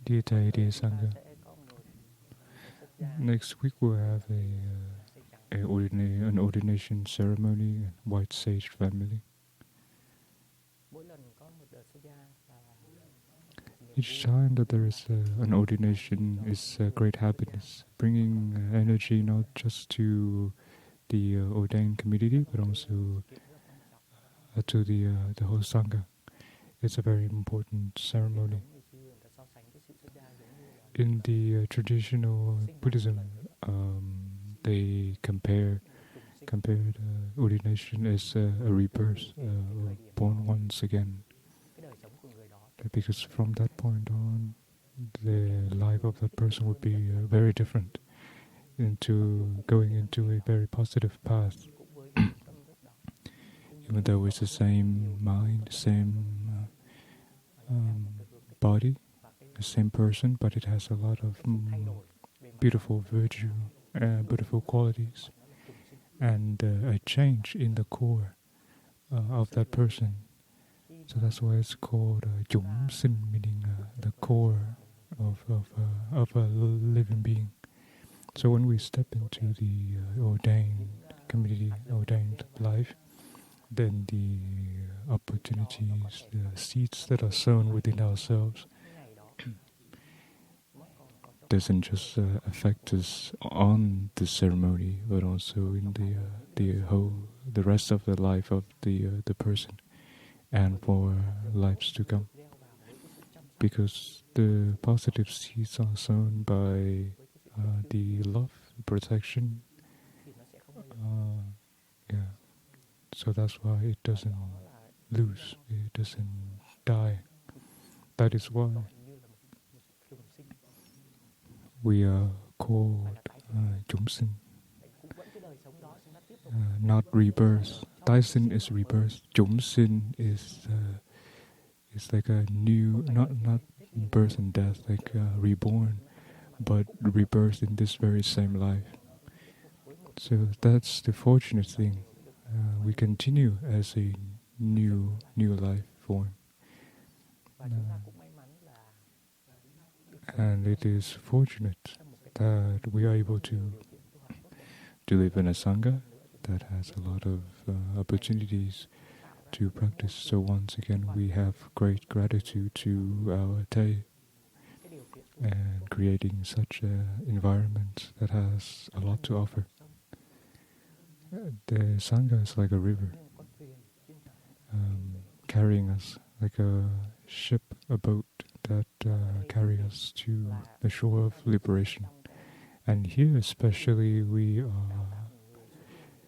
Dear Thay, dear Sangha, next week we'll have an ordination ceremony in White Sage family. Each time that there is an ordination is great happiness, bringing energy not just to the ordained community but also to the whole Sangha. It's a very important ceremony. In the traditional Buddhism, they compared ordination as a rebirth, born once again. Because from that point on, the life of that person would be very different, into going into a very positive path. Even though it's the same mind, same body, the same person, but it has a lot of beautiful virtue, beautiful qualities, and a change in the core of that person. So that's why it's called Chúng Sinh, meaning the core of a living being. So when we step into the ordained community, ordained life, then the opportunities, the seeds that are sown within ourselves doesn't just affect us on the ceremony, but also in the rest of the life of the person, and for lives to come. Because the positive seeds are sown by the love, protection, so that's why it doesn't lose, it doesn't die. That is why we are called Chúng Sinh, not rebirth. Tái sinh is rebirth. Chúng Sinh is like a new, not birth and death, like reborn, but rebirth in this very same life. So that's the fortunate thing. We continue as a new life form. And it is fortunate that we are able to live in a Sangha that has a lot of opportunities to practice. So once again, we have great gratitude to our Thay and creating such an environment that has a lot to offer. The Sangha is like a river, carrying us like a ship, a boat that carry us to the shore of liberation. And here especially we are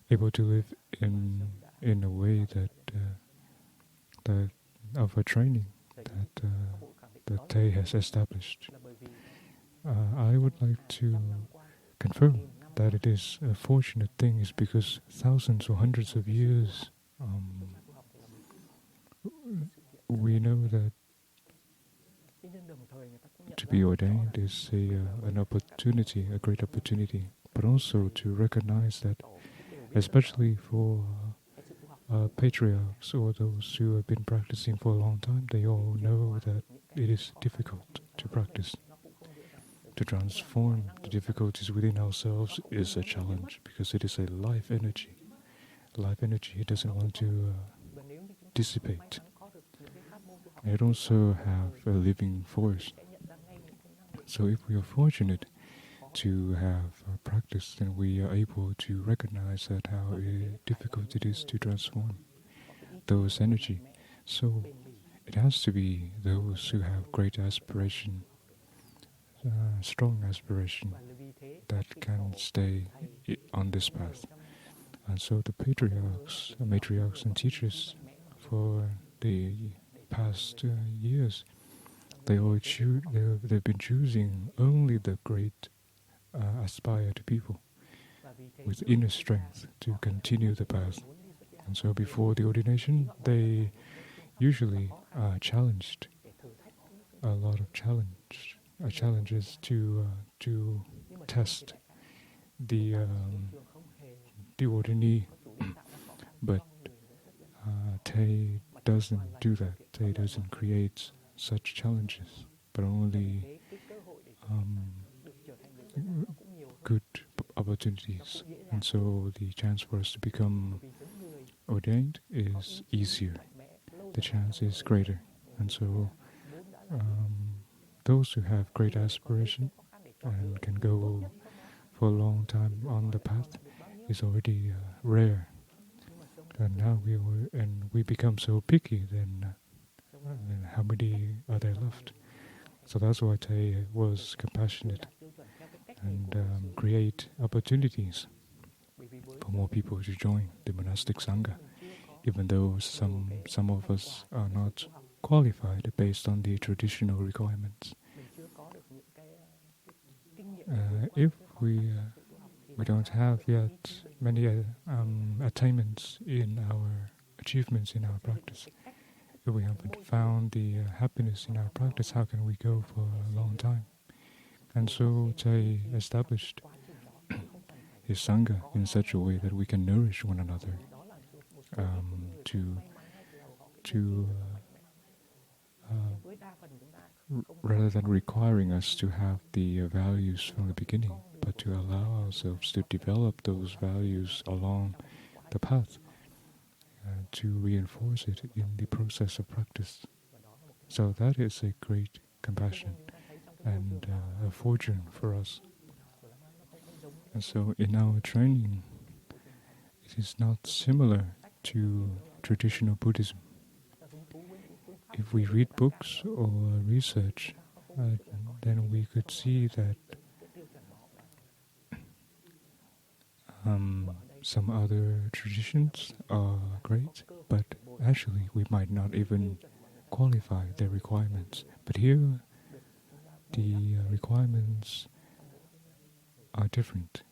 able to live in a way that of a training that Thay has established. I would like to confirm that it is a fortunate thing, is because thousands or hundreds of years we know that to be ordained is an opportunity, a great opportunity, but also to recognize that, especially for patriarchs or those who have been practicing for a long time, they all know that it is difficult to practice. To transform the difficulties within ourselves is a challenge, because it is a life energy. Life energy, it doesn't want to dissipate. It also have a living force. So if we are fortunate to have practice, then we are able to recognize that how difficult it is to transform those energy. So it has to be those who have great aspiration, strong aspiration, that can stay on this path. And so the patriarchs, matriarchs and teachers for the past years, they've been choosing only the great aspired people with inner strength to continue the path. And so before the ordination, they usually challenged a lot of challenges to test the ordinee. But Thay doesn't do that. Thay doesn't create such challenges, but only good opportunities. And so the chance for us to become ordained is easier. The chance is greater. And so those who have great aspiration and can go for a long time on the path is already rare. And now we become so picky, then how many are there left? So that's why Thay was compassionate and create opportunities for more people to join the monastic sangha, even though some of us are not qualified based on the traditional requirements. If we don't have yet many attainments in our achievements in our practice, if we haven't found the happiness in our practice, how can we go for a long time? And so Thay established his sangha in such a way that we can nourish one another, rather than requiring us to have the values from the beginning, but to allow ourselves to develop those values along the path, to reinforce it in the process of practice. So that is a great compassion and a fortune for us. And so in our training, it is not similar to traditional Buddhism. If we read books or research, then we could see that some other traditions are great, but actually we might not even qualify their requirements. But here, the requirements are different.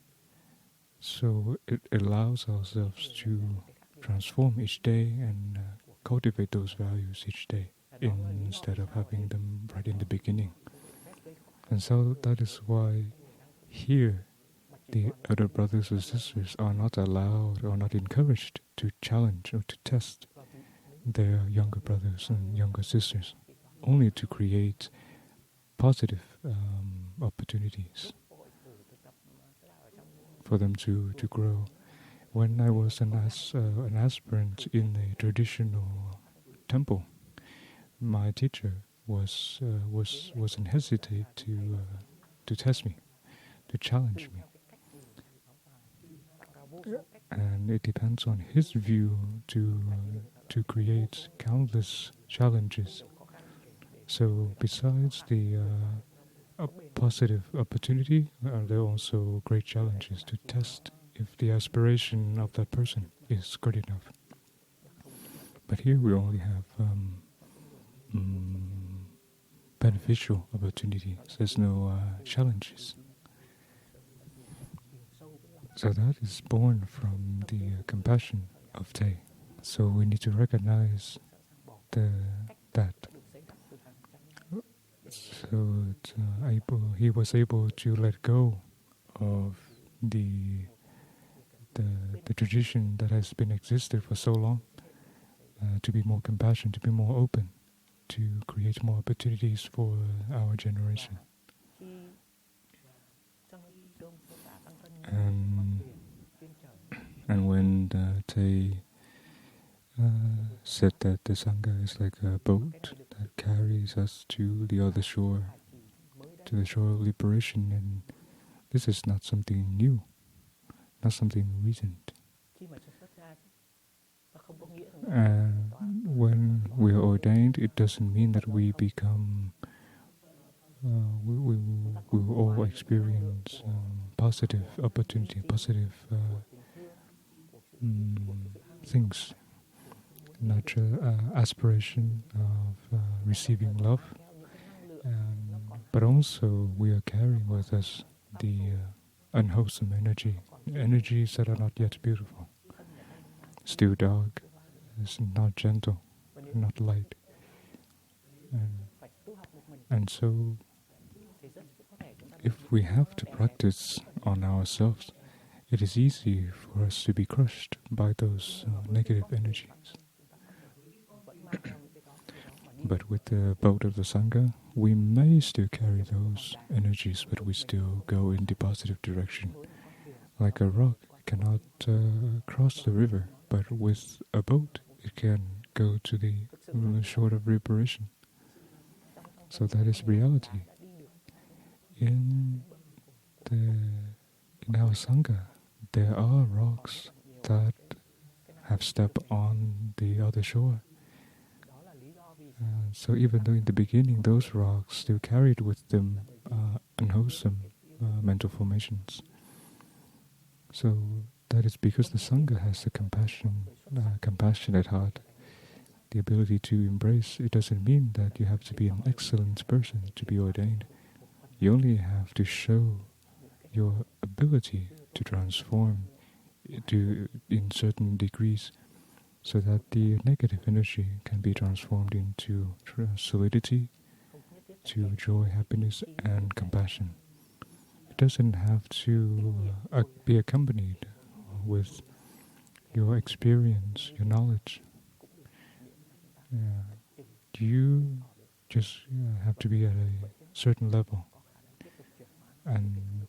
So it allows ourselves to transform each day and cultivate those values each day instead of having them right in the beginning. And so that is why here the elder brothers or sisters are not allowed or not encouraged to challenge or to test their younger brothers and younger sisters, only to create positive opportunities for them to grow. When I was an aspirant in a traditional temple, my teacher wasn't hesitate to test me, to challenge me, and it depends on his view to create countless challenges. So besides the positive opportunity, there are also great challenges to test if the aspiration of that person is good enough. But here we only have beneficial opportunities. There's no challenges. So that is born from the compassion of Thay. So we need to recognize that. So he was able to let go of the tradition that has been existed for so long, to be more compassionate, to be more open, to create more opportunities for our generation. And when Thay said that the Sangha is like a boat that carries us to the other shore, to the shore of liberation, and this is not something new, not something recent. When we are ordained, it doesn't mean that we become, we will all experience positive opportunity, positive things, not just aspiration of receiving love, but also we are carrying with us the unwholesome energies that are not yet beautiful, still dark, is not gentle, not light. And so, if we have to practice on ourselves, it is easy for us to be crushed by those negative energies. But with the boat of the Sangha, we may still carry those energies, but we still go in the positive direction. Like a rock cannot cross the river, but with a boat it can go to the shore of reparation. So that is reality. In our Sangha, there are rocks that have stepped on the other shore. So even though in the beginning those rocks still carried with them unwholesome mental formations. So that is because the Sangha has a compassionate heart, the ability to embrace. It doesn't mean that you have to be an excellent person to be ordained. You only have to show your ability to transform in certain degrees, so that the negative energy can be transformed into solidity, to joy, happiness, and compassion. It doesn't have to be accompanied with your experience, your knowledge. You just have to be at a certain level. And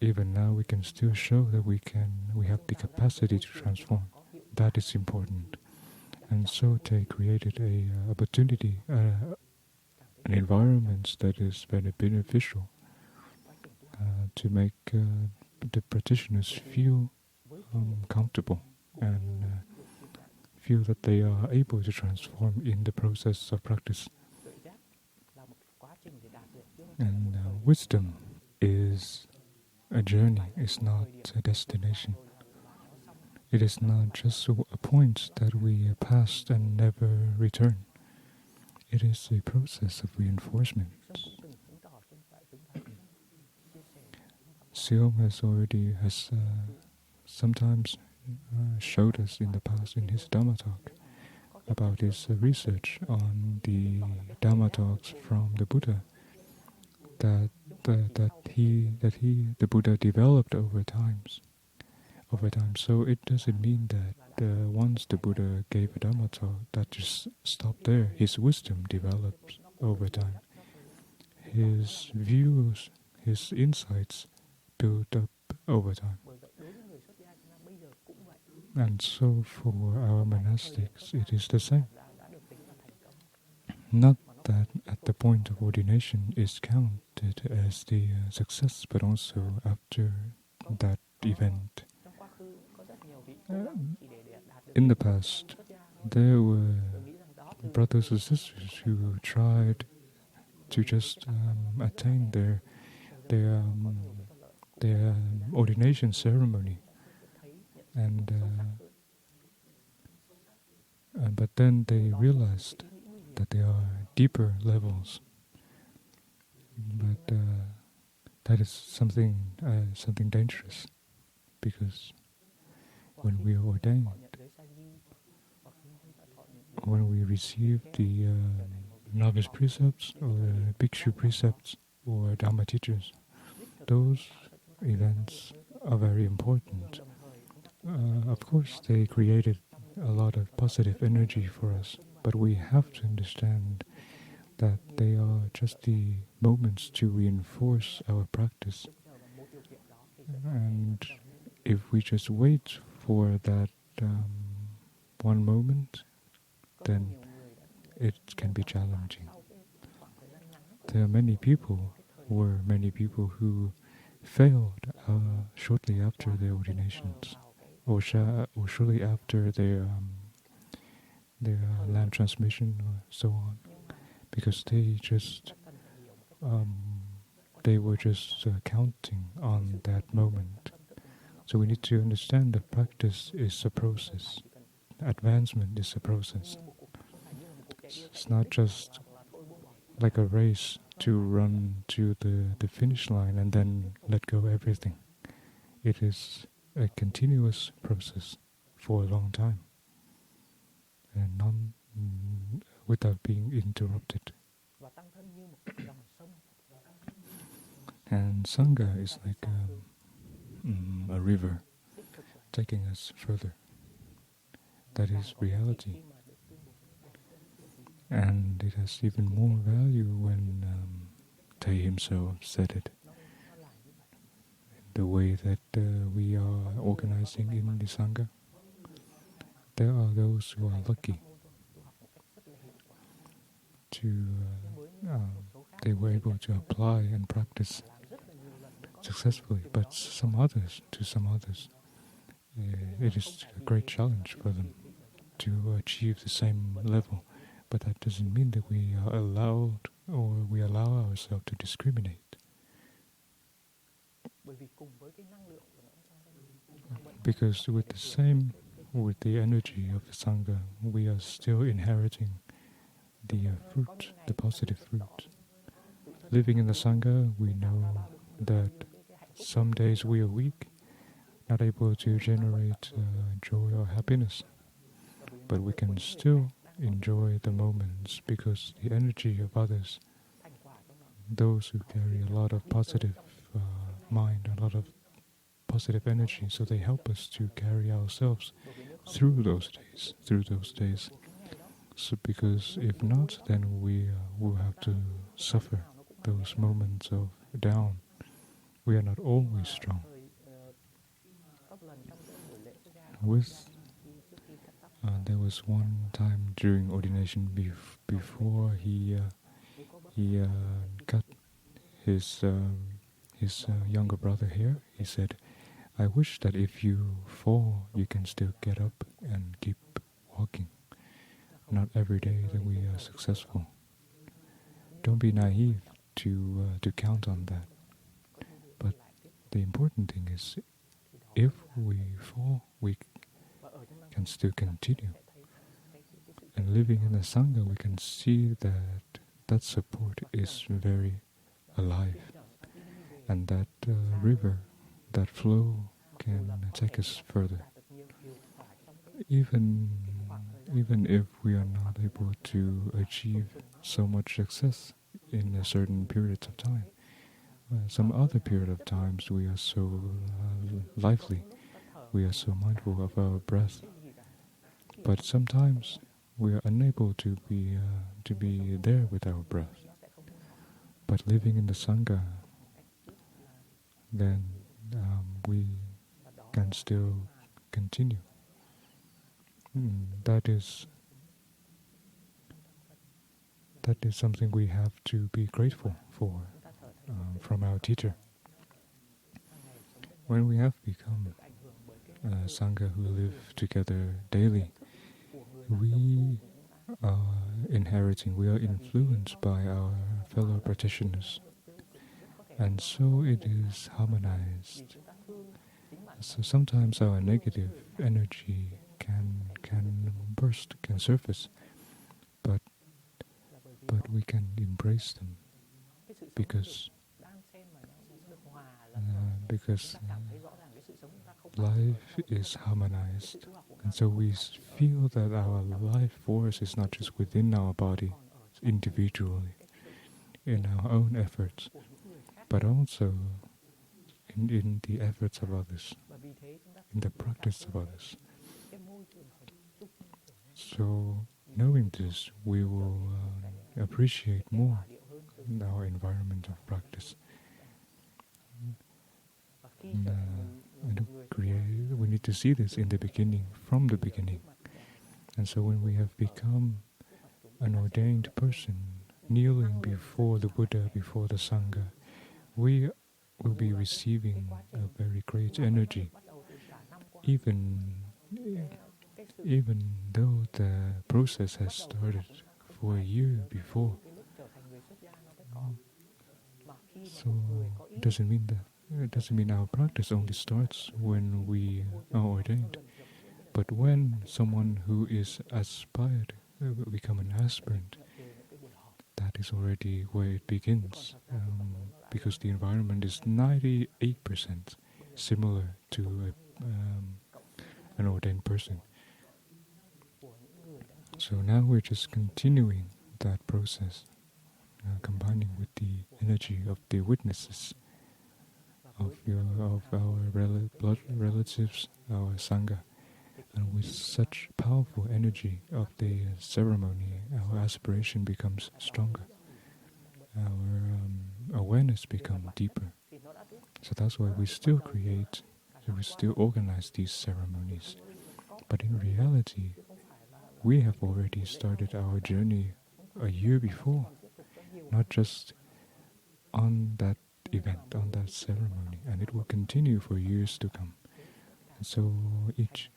even now we can still show that we have the capacity to transform. That is important. And so Thay created a opportunity, an environment that is very beneficial to make the practitioners feel comfortable and feel that they are able to transform in the process of practice. And wisdom is a journey, it's not a destination. It is not just a point that we pass and never return. It is a process of reinforcement. Siom has sometimes showed us in the past in his Dhamma talk about his research on the Dhamma talks from the Buddha that the Buddha developed over time. So it doesn't mean that once the Buddha gave a Dhamma talk, that just stopped there. His wisdom develops over time. His views, his insights build up over time. And so for our monastics, it is the same. Not that at the point of ordination is counted as the success, but also after that event. In the past, there were brothers or sisters who tried to just attain their ordination ceremony, and but then they realized that there are deeper levels. But that is something dangerous, because when we are ordained, when we receive the novice precepts or bhikshu precepts or Dhamma teachers, those events are very important. Of course, they created a lot of positive energy for us, but we have to understand that they are just the moments to reinforce our practice. And if we just wait for that one moment, then it can be challenging. There are many people who failed shortly after their ordinations, or shortly after their land transmission, or so on, because they were just counting on that moment. So we need to understand that practice is a process. Advancement is a process. It's not just like a race to run to the finish line and then let go of everything. It is a continuous process for a long time, and without being interrupted. And Sangha is like a river taking us further. That is reality. And it has even more value when Thay himself said it. The way that we are organizing in the Sangha, there are those who are lucky to they were able to apply and practice successfully, but to some others, it is a great challenge for them to achieve the same level. But that doesn't mean that we are allowed or we allow ourselves to discriminate. Because with the energy of the Sangha, we are still inheriting the fruit, the positive fruit. Living in the Sangha, we know that some days we are weak, not able to generate joy or happiness, but we can still enjoy the moments because the energy of others, those who carry a lot of positive mind, a lot of positive energy, so they help us to carry ourselves through those days. So because if not, then we will have to suffer those moments of down. We are not always strong. There was one time during ordination before he cut his younger brother hair. He said, "I wish that if you fall, you can still get up and keep walking. Not every day that we are successful. Don't be naive to count on that. But the important thing is, if we fall, we can still continue. And living in the Sangha, we can see that support is very alive, and that river, that flow, can take us further. Even if we are not able to achieve so much success in a certain period of time, some other period of times we are so lively, we are so mindful of our breath, but sometimes we are unable to be there with our breath. But living in the Sangha, then we can still continue. That is something we have to be grateful for from our teacher. When we have become a Sangha who live together daily, we are influenced by our fellow practitioners, and so it is harmonized. So sometimes our negative energy can burst, can surface, but we can embrace them because life is harmonized, and so we feel that our life force is not just within our body, individually, in our own efforts, but also in the efforts of others, in the practice of others. So, knowing this, we will appreciate more our environment of practice. We need to see this in the beginning, from the beginning. And so when we have become an ordained person, kneeling before the Buddha, before the Sangha, we will be receiving a very great energy, even though the process has started for a year before. So it doesn't mean our practice only starts when we are ordained, but when someone who is aspired become an aspirant, that is already where it begins, because the environment is 98% similar to an ordained person. So now we're just continuing that process, combining with the energy of the witnesses, of our blood relatives, our Sangha, And with such powerful energy of the ceremony, our aspiration becomes stronger. Our awareness becomes deeper. So that's why we still create, we still organize these ceremonies. But in reality, we have already started our journey a year before, not just on that event, on that ceremony, and it will continue for years to come. And so each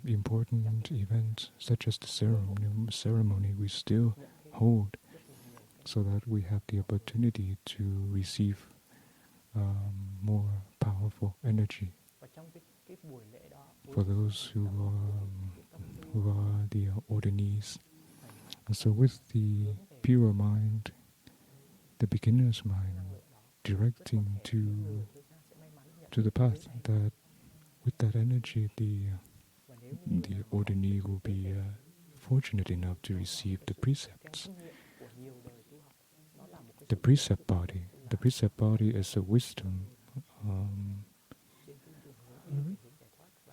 important event, such as the ceremony, we still hold, so that we have the opportunity to receive more powerful energy for those who are the ordinees. And so with the pure mind, the beginner's mind, directing to the path, that with that energy the ordinee will be fortunate enough to receive the precepts. The precept body. The precept body is a wisdom.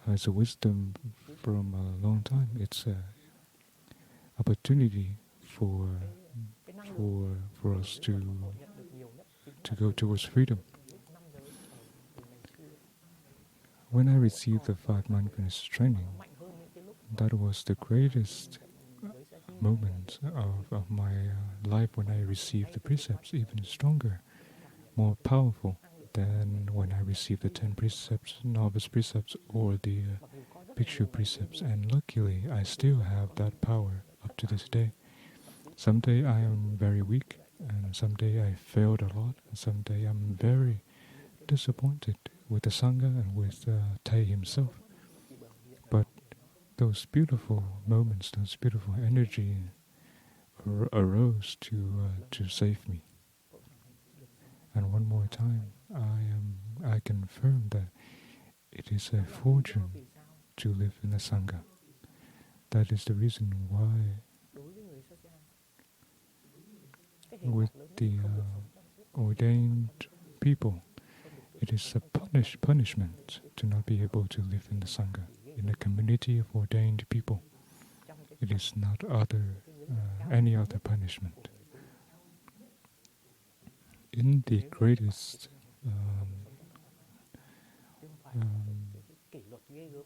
It's a wisdom from a long time. It's an opportunity for us to go towards freedom. When I received the 5 mindfulness training, that was the greatest moment of my life, when I received the precepts, even stronger, more powerful than when I received the 10 precepts, novice precepts, or the bhikshu precepts. And luckily, I still have that power up to this day. Someday I am very weak, and someday I failed a lot, and someday I'm very disappointed with the Sangha and with Thay himself. But those beautiful moments, those beautiful energy arose to save me. And one more time, I confirm that it is a fortune to live in the Sangha. That is the reason why, with the ordained people, it is a punishment to not be able to live in the Sangha. In a community of ordained people, it is not any other punishment. In the greatest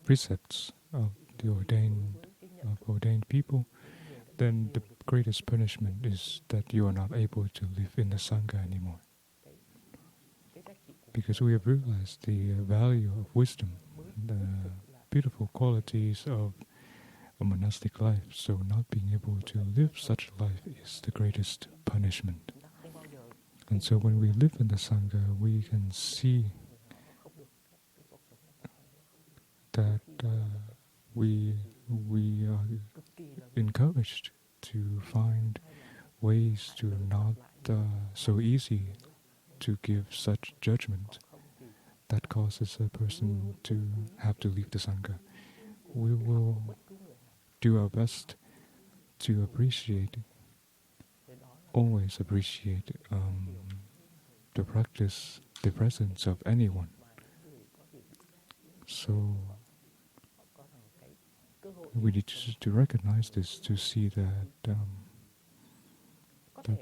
precepts of the ordained people, then the greatest punishment is that you are not able to live in the Sangha anymore. Because we have realized the value of wisdom, the beautiful qualities of a monastic life, so not being able to live such a life is the greatest punishment. And so when we live in the Sangha, we can see that we are encouraged to find ways to not so easy to give such judgment that causes a person to have to leave the Sangha. We will do our best to always appreciate the practice, the presence of anyone. So we need to recognize this, to see that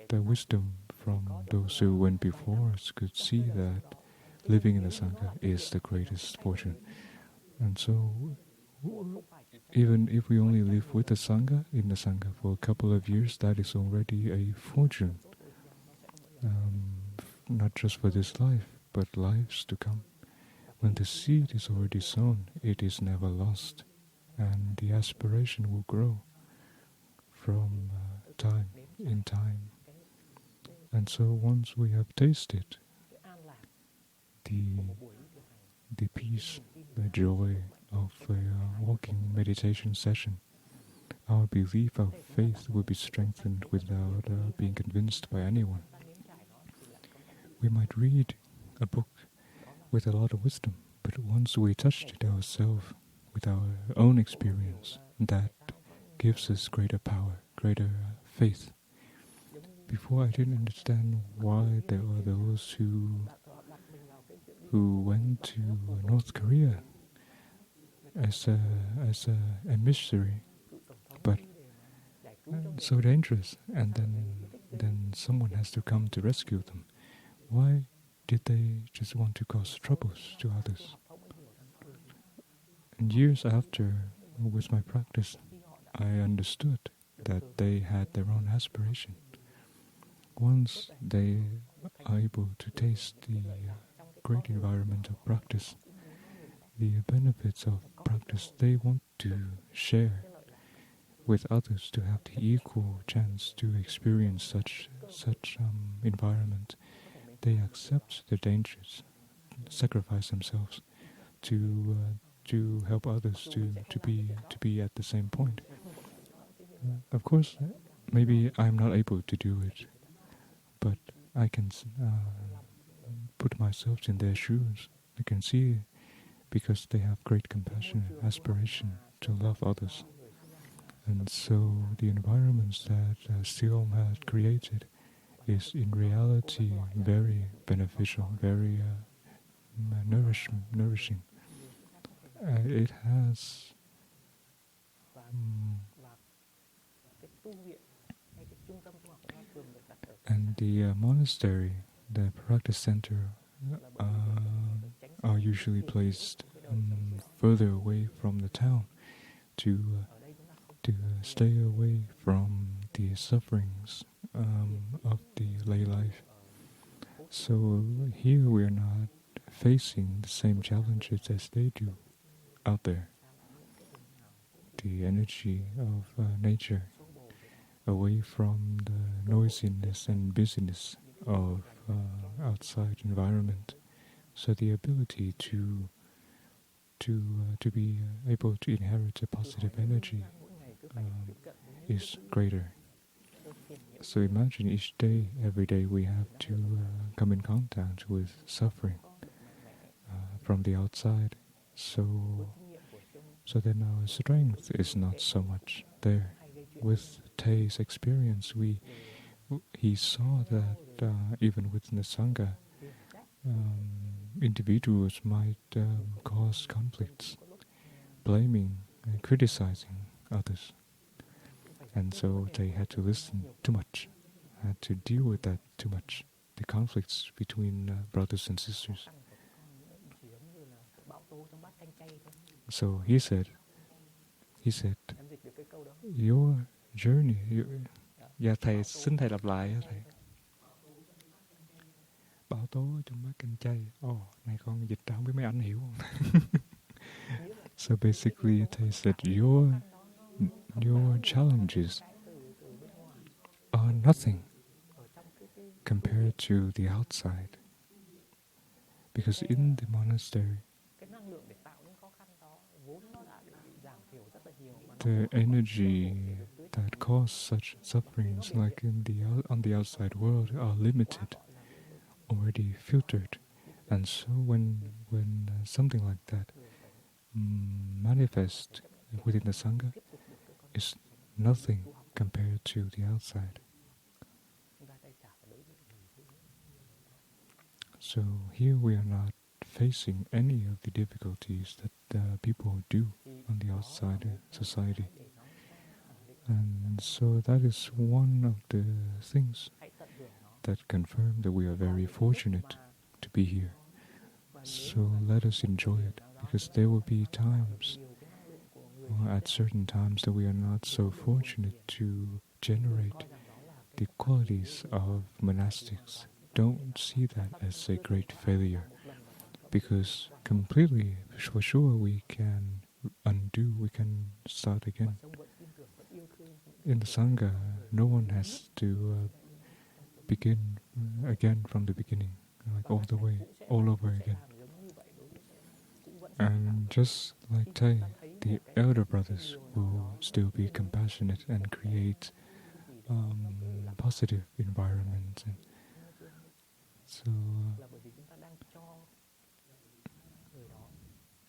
the wisdom from those who went before us could see that living in the Sangha is the greatest fortune. And so, even if we only live with the Sangha, in the Sangha for a couple of years, that is already a fortune. Not just for this life, but lives to come. When the seed is already sown, it is never lost, and the aspiration will grow from time in time. And so once we have tasted the peace, the joy of a walking meditation session, our belief, our faith will be strengthened without being convinced by anyone. We might read a book with a lot of wisdom, but once we touched it ourselves with our own experience, that gives us greater power, greater faith. Before, I didn't understand why there are those who went to North Korea as a mystery, but so dangerous, and then someone has to come to rescue them. Why did they just want to cause troubles to others? And years after, with my practice, I understood that they had their own aspiration. Once they are able to taste the great environment of practice, the benefits of practice, they want to share with others to have the equal chance to experience such environment. They accept the dangers, sacrifice themselves to help others to be at the same point. Of course, maybe I'm not able to do it, but I can put myself in their shoes. I can see because they have great compassion and aspiration to love others. And so the environments that Stiom had created is in reality very beneficial, very nourishing. It has and the monastery, the practice center, are usually placed further away from the town to stay away from the sufferings of the lay life. So here we are not facing the same challenges as they do out there. The energy of nature, away from the noisiness and busyness of outside environment. So the ability to be able to inherit a positive energy is greater. So imagine each day, every day, we have to come in contact with suffering from the outside. So then our strength is not so much there. With Thay's experience, he saw that even within the Sangha, individuals might cause conflicts, blaming and criticizing others. And so they had to listen too much, had to deal with that too much, the conflicts between brothers and sisters. So he said, your journey, dạ thầy xin thầy lặp lại á thầy. Bão tố ở trong bát canh chay. Này con dịch ra không biết mấy anh hiểu không? So basically Thay said your challenges are nothing compared to the outside. Because in the monastery, the energy that cause such sufferings, like on the outside world, are limited, already filtered, and so when something like that manifests within the Sangha, is nothing compared to the outside. So here we are not facing any of the difficulties that people do on the outside society. And so that is one of the things that confirm that we are very fortunate to be here. So let us enjoy it, because there will be times, at certain times, that we are not so fortunate to generate the qualities of monastics. Don't see that as a great failure, because completely, for sure, we can undo, we can start again. In the Sangha, no one has to begin again from the beginning, like all the way, all over again. And just like Thay, the elder brothers will still be compassionate and create positive environment. And so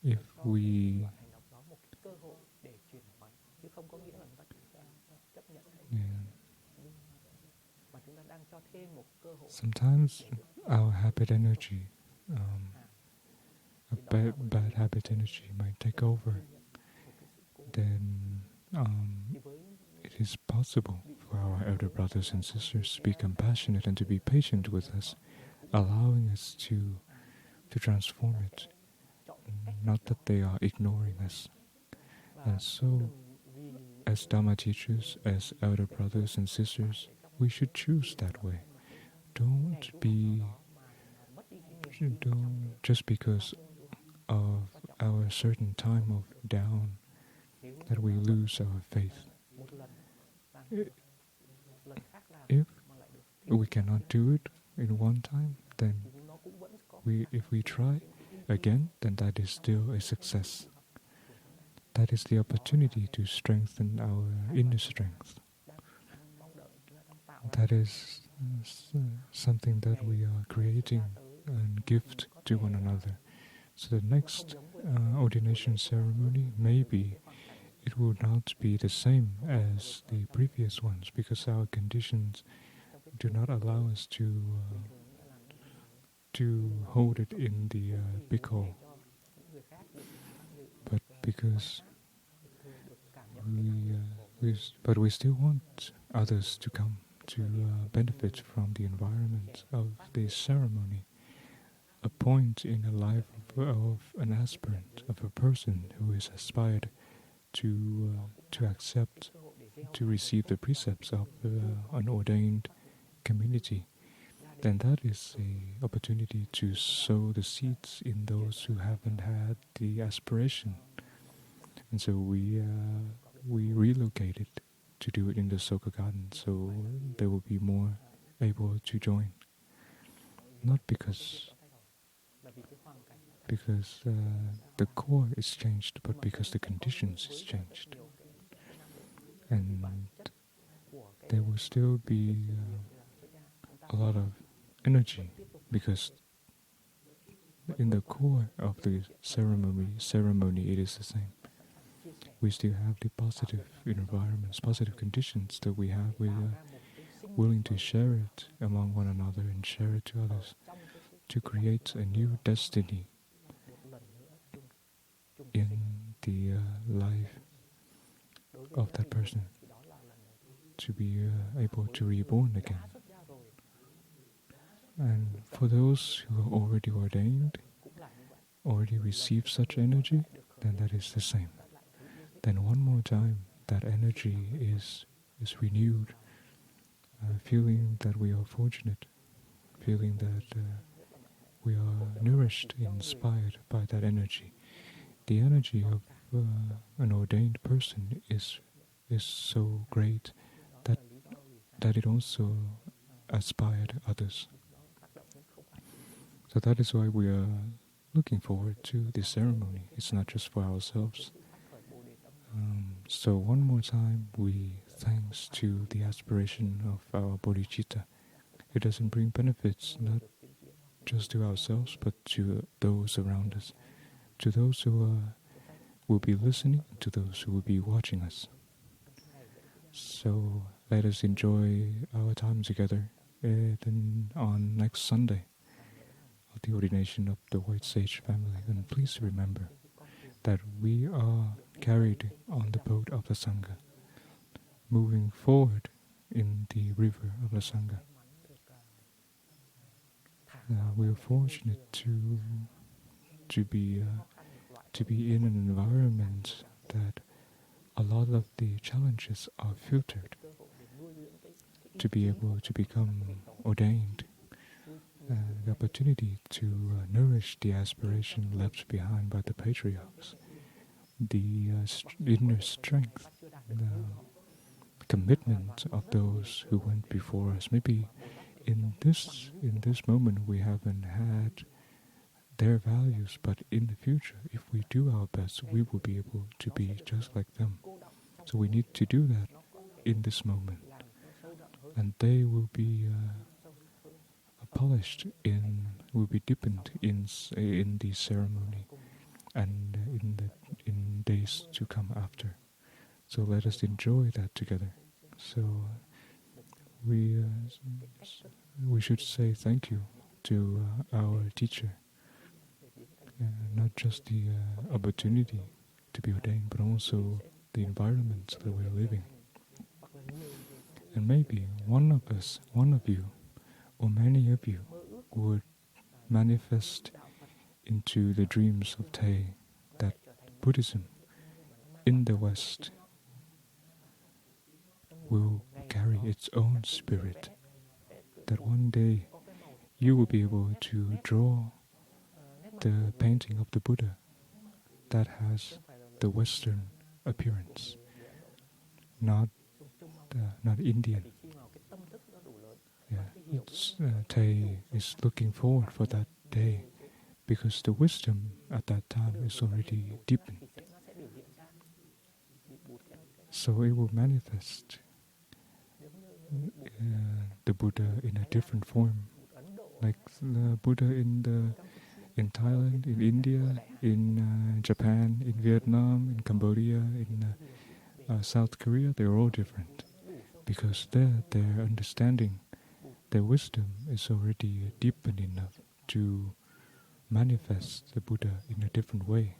if we sometimes our habit energy, a bad habit energy might take over, then it is possible for our elder brothers and sisters to be compassionate and to be patient with us, allowing us to transform it. Not that they are ignoring us. And so, as Dharma teachers, as elder brothers and sisters, we should choose that way. Don't just because of our certain time of down that we lose our faith. If we cannot do it in one time, then if we try again, then that is still a success. That is the opportunity to strengthen our inner strength. That is something that we are creating and gift to one another. So the next ordination ceremony, maybe it will not be the same as the previous ones because our conditions do not allow us to hold it in the big hall. But because we still want others to come to benefit from the environment of this ceremony. A point in the life of an aspirant, of a person who is aspired to accept, to receive the precepts of an ordained community, then that is an opportunity to sow the seeds in those who haven't had the aspiration. And so we relocated to do it in the Soka garden, so they will be more able to join. Not because the core is changed, but because the conditions is changed. And there will still be a lot of energy, because in the core of the ceremony it is the same. We still have the positive environments, positive conditions that we have. We are willing to share it among one another and share it to others, to create a new destiny in the life of that person, to be able to reborn again. And for those who are already ordained, already received such energy, then that is the same. Then one more time, that energy is renewed, feeling that we are fortunate, feeling that we are nourished, inspired by that energy. The energy of an ordained person is so great that it also inspired others. So that is why we are looking forward to this ceremony. It's not just for ourselves. So one more time, thanks to the aspiration of our bodhicitta. It doesn't bring benefits not just to ourselves, but to those around us, to those who will be listening, to those who will be watching us. So let us enjoy our time together on next Sunday of the ordination of the White Sage family. And please remember that we are carried on the boat of the Sangha, moving forward in the river of the Sangha. We are fortunate to be in an environment that a lot of the challenges are filtered, to be able to become ordained, the opportunity to nourish the aspiration left behind by the patriarchs, the inner strength, the commitment of those who went before us. Maybe in this moment we haven't had their values, but in the future, if we do our best, we will be able to be just like them. So we need to do that in this moment, and they will be polished will be deepened in the ceremony and in days to come after. So let us enjoy that together. So we should say thank you to our teacher, not just the opportunity to be ordained, but also the environment that we're living. And maybe one of us, one of you, or many of you would manifest into the dreams of Thay that Buddhism in the West will carry its own spirit, that one day you will be able to draw the painting of the Buddha that has the Western appearance, not Indian. Yeah, Thay is looking forward for that day because the wisdom at that time is already deepened. So it will manifest the Buddha in a different form, like the Buddha in Thailand, in India, in Japan, in Vietnam, in Cambodia, in South Korea. They're all different because their understanding, their wisdom is already deepened enough to manifest the Buddha in a different way.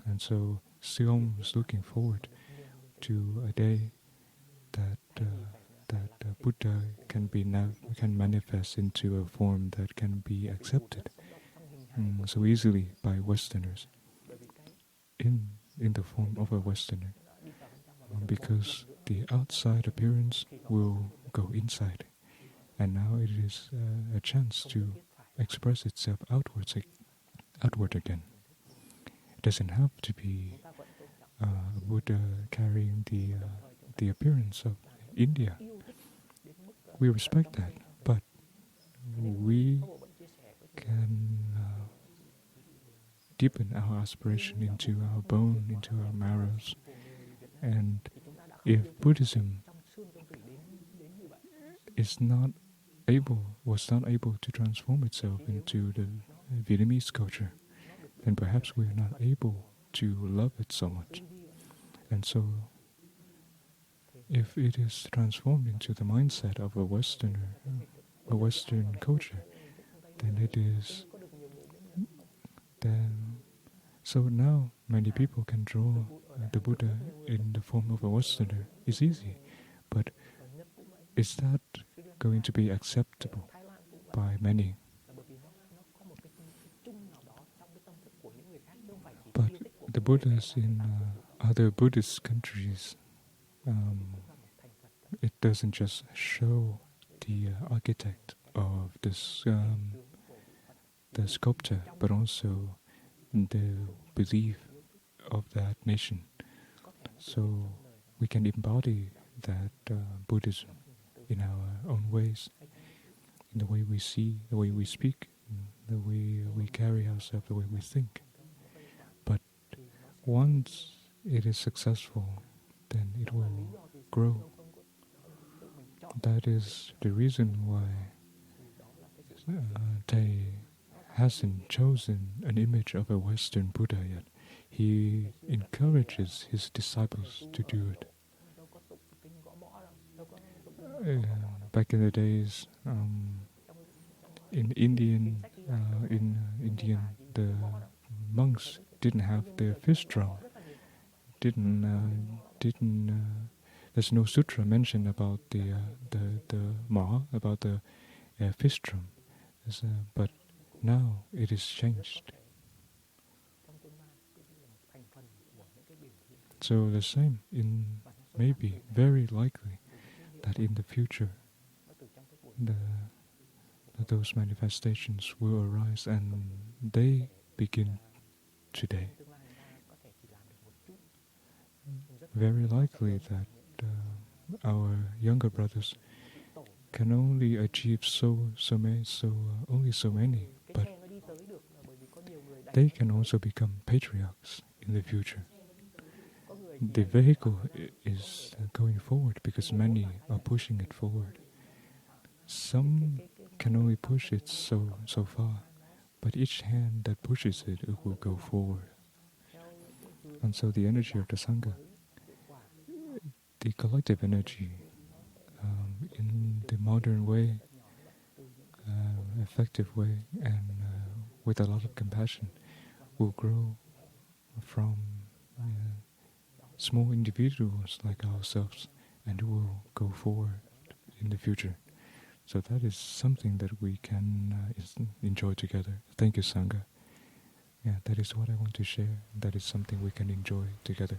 And so Siong is looking forward to a day that Buddha can manifest into a form that can be accepted so easily by Westerners in the form of a Westerner, because the outside appearance will go inside, and now it is a chance to express itself outward again. It doesn't have to be Buddha carrying the appearance of India. We respect that, but we can deepen our aspiration into our bone, into our marrows. And if Buddhism was not able to transform itself into the Vietnamese culture, then perhaps we are not able to love it so much. And so, if it is transformed into the mindset of a Westerner, a Western culture, then it is. So now many people can draw the Buddha in the form of a Westerner. It's easy, but is that going to be acceptable by many? But the Buddhas in other Buddhist countries, it doesn't just show the architect of this, the sculptor, but also the belief of that nation. So we can embody that Buddhism in our own ways, in the way we see, the way we speak, the way we carry ourselves, the way we think. But once it is successful, then it will grow. That is the reason why Thay hasn't chosen an image of a Western Buddha yet. He encourages his disciples to do it. Back in the days, in Indian, the monks didn't have their fish drum. There's no sutra mentioned about the ma, about the fish drum. But now it is changed. So the same, maybe very likely that in the future, those manifestations will arise, and they begin today. Very likely that our younger brothers can only achieve only so many, but they can also become patriarchs in the future. The vehicle is going forward because many are pushing it forward. Some can only push it so far, but each hand that pushes it will go forward. And so the energy of the Sangha, the collective energy, in the modern way, effective way, and with a lot of compassion, will grow from small individuals like ourselves and will go forward in the future. So that is something that we can enjoy together. Thank you, Sangha. Yeah, that is what I want to share. That is something we can enjoy together.